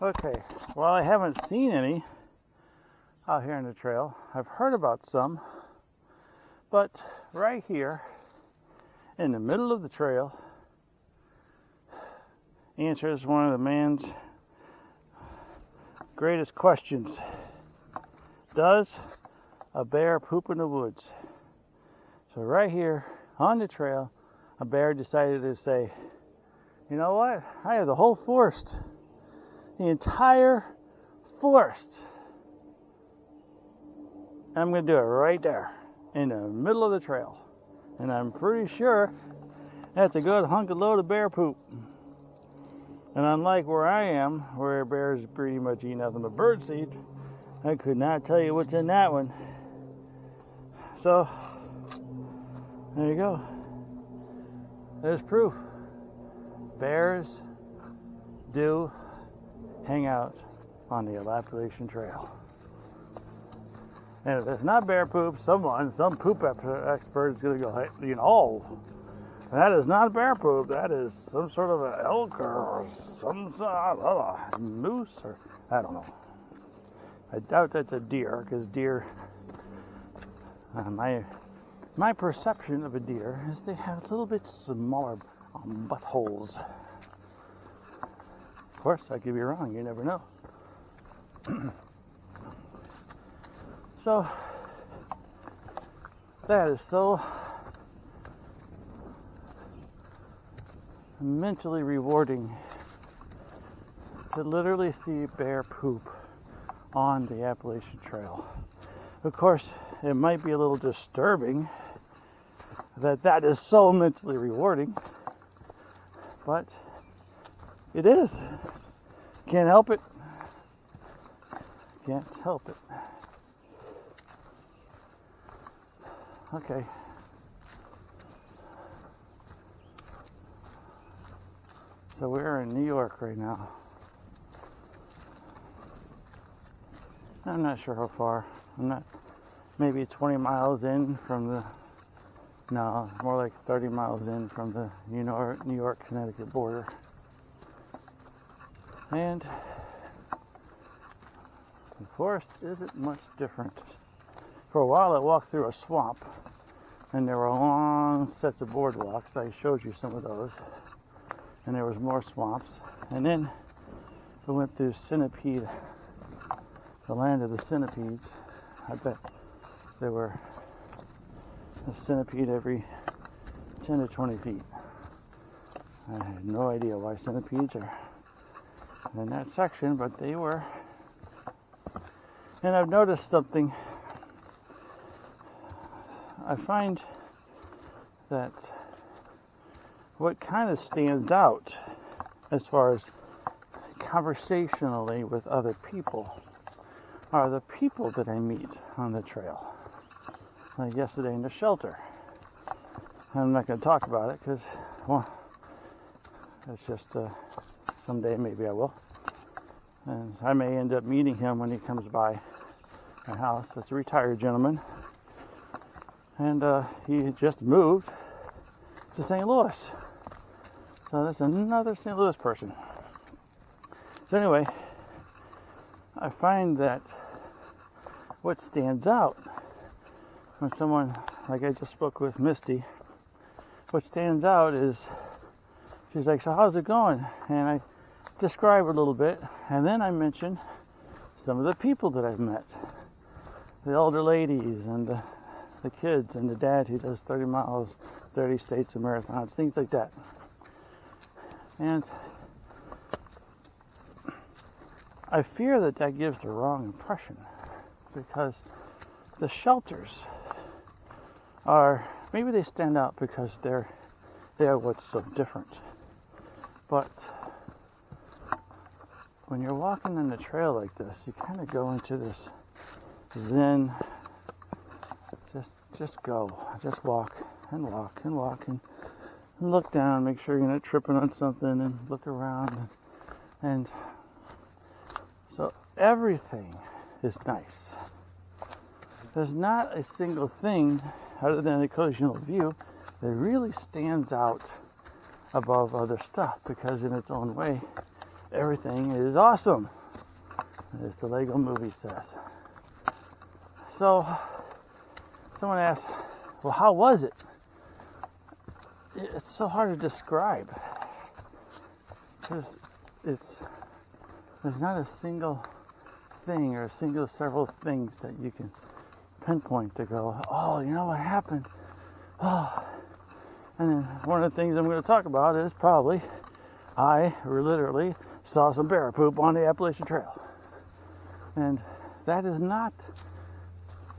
Okay, well, I haven't seen any out here in the trail. I've heard about some, but right here in the middle of the trail answers one of the man's greatest questions. Does a bear poop in the woods? So right here on the trail, a bear decided to say, you know what? I have the whole forest, the entire forest. I'm going to do it right there in the middle of the trail. And I'm pretty sure that's a good hunk of load of bear poop. And unlike where I am, where bears pretty much eat nothing but birdseed, I could not tell you what's in that one. So, there you go. There's proof. Bears do hang out on the Appalachian Trail. And if it's not bear poop, some poop expert is going to go, hey, that is not bear poop. That is some sort of an elk or some sort of moose, or I don't know. I doubt that's a deer, because deer, my perception of a deer is they have a little bit smaller buttholes. Of course, I could be wrong. You never know. So, that is so mentally rewarding to literally see bear poop on the Appalachian Trail. Of course, it might be a little disturbing that is so mentally rewarding, but it is. Can't help it. Can't help it. Okay. So we're in New York right now. I'm not sure how far. I'm not, maybe 20 miles in from the, no, more like 30 miles in from the New York, Connecticut border. And the forest isn't much different. For a while I walked through a swamp, and there were long sets of boardwalks. I showed you some of those. And there was more swamps. And then we went through Centipede, the land of the centipedes. I bet there were a centipede every 10 to 20 feet. I had no idea why centipedes are in that section, but they were. And I've noticed something. I find that what kind of stands out as far as conversationally with other people are the people that I meet on the trail. Like yesterday in the shelter. I'm not going to talk about it because, well, it's just someday maybe I will. And I may end up meeting him when he comes by my house. It's a retired gentleman. And he just moved to St. Louis. So that's another St. Louis person. So anyway, I find that what stands out when someone, like I just spoke with Misty, what stands out is she's like, so how's it going? And I describe it a little bit, and then I mention some of the people that I've met. The older ladies and the kids and the dad who does 30 miles, 30 states and marathons, things like that. And I fear that gives the wrong impression, because the shelters are, maybe they stand out because they are what's so different. But when you're walking on the trail like this, you kind of go into this zen, just go, just walk and walk and walk and look down, make sure you're not tripping on something, and look around. And so everything is nice. There's not a single thing other than the occasional view that really stands out above other stuff, because in its own way, everything is awesome, as the Lego movie says. So, someone asked, well, how was it? It's so hard to describe, because there's not a single thing or several things that you can pinpoint to go, oh, you know what happened? Oh. And then one of the things I'm going to talk about is probably I literally saw some bear poop on the Appalachian Trail. And that is not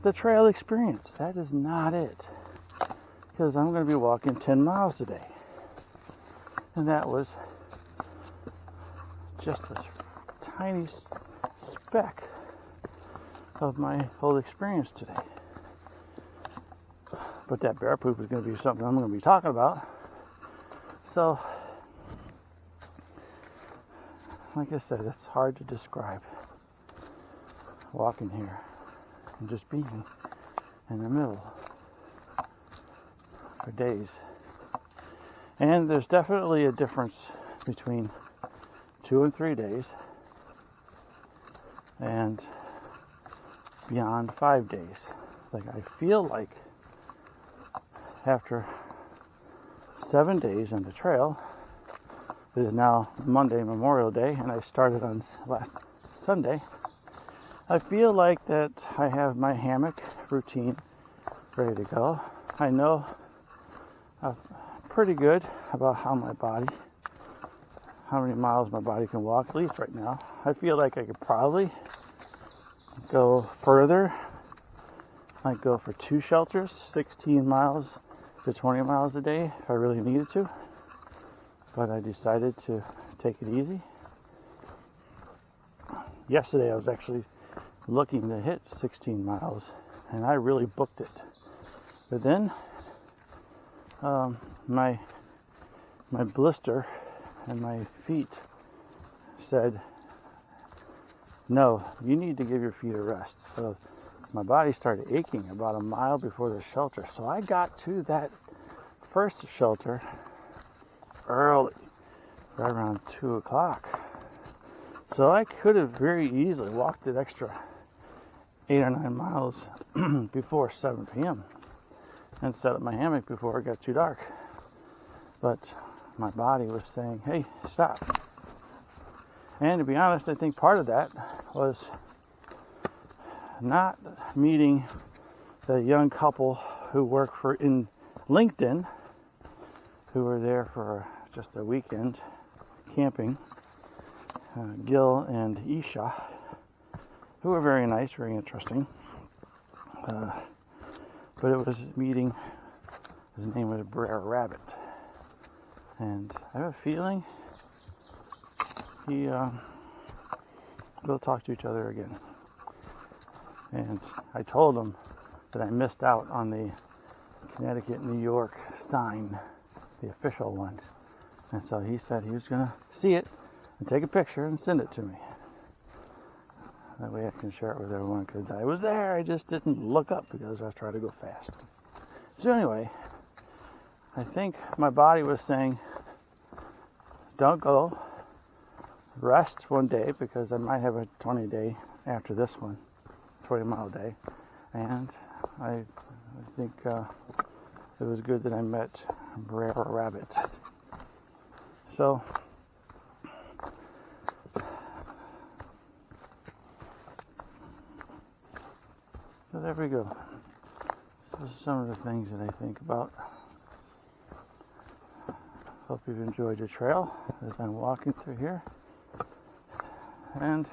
the trail experience. That is not it. Because I'm going to be walking 10 miles today. And that was just a tiny speck of my whole experience today. But that bear poop is going to be something I'm going to be talking about. So, like I said, it's hard to describe walking here and just being in the middle for days. And there's definitely a difference between 2 and 3 days and beyond 5 days. Like, I feel like after 7 days on the trail, it is now Monday, Memorial Day, and I started on last Sunday. I feel like that I have my hammock routine ready to go. I know pretty good about how many miles my body can walk, at least right now. I feel like I could probably go further. I'd go for 2 shelters, 16 miles to 20 miles a day if I really needed to. But I decided to take it easy. Yesterday I was actually looking to hit 16 miles, and I really booked it. But then my blister and my feet said, no, you need to give your feet a rest. So my body started aching about a mile before the shelter. So I got to that first shelter early, right around 2 o'clock. So I could have very easily walked an extra 8 or 9 miles before 7 p.m. and set up my hammock before it got too dark. But my body was saying, hey, stop. And to be honest, I think part of that was not meeting the young couple who work in LinkedIn, who were there for just a weekend camping, Gil and Isha, who were very nice, very interesting. But it was meeting, his name was Brer Rabbit. And I have a feeling we'll talk to each other again. And I told him that I missed out on the Connecticut-New York sign, the official one. And so he said he was going to see it and take a picture and send it to me. That way I can share it with everyone, because I was there. I just didn't look up because I was trying to go fast. So anyway, I think my body was saying, don't go. Rest one day, because I might have a 20 day after this one, 20 mile day. And I think it was good that I met Brer Rabbit. So there we go. Those are some of the things that I think about. Hope you've enjoyed your trail as I'm walking through here. And,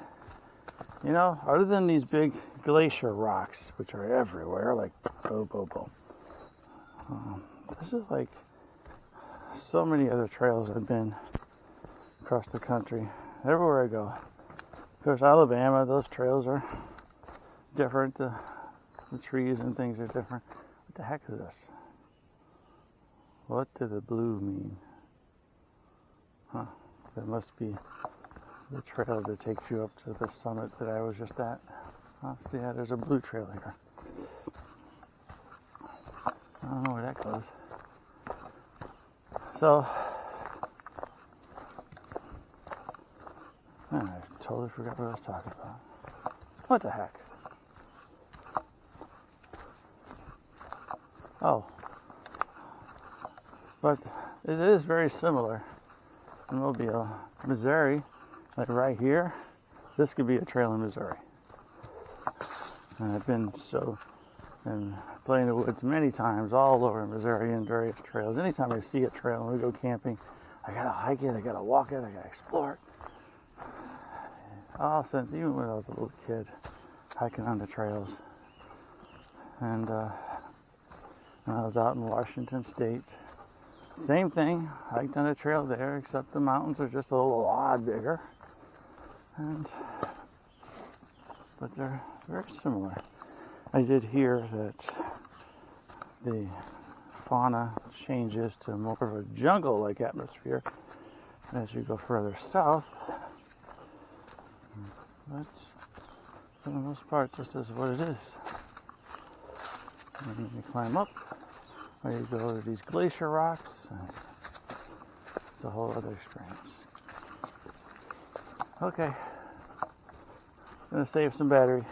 you know, other than these big glacier rocks, which are everywhere, like boom, this is like so many other trails I've been across the country, everywhere I go. Of course, Alabama, those trails are different. The trees and things are different. What the heck is this? What did the blue mean? Huh. That must be the trail that takes you up to the summit that I was just at. Oh, so yeah, there's a blue trail here. I don't know where that goes. So, Man, I totally forgot what I was talking about. What the heck? Oh. But it is very similar in Mobile. Missouri, like right here, this could be a trail in Missouri. And I've been and play in the woods many times all over Missouri in various trails. Anytime I see a trail and we go camping, I gotta hike it, I gotta walk it, I gotta explore it. All since even when I was a little kid, hiking on the trails. And when I was out in Washington State, same thing, hiked on a trail there, except the mountains are just a little odd bigger. But they're very similar. I did hear that the fauna changes to more of a jungle-like atmosphere as you go further south. But for the most part, this is what it is. And then you climb up, or you go to these glacier rocks, and it's a whole other experience. Okay, I'm gonna save some battery.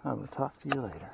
I will talk to you later.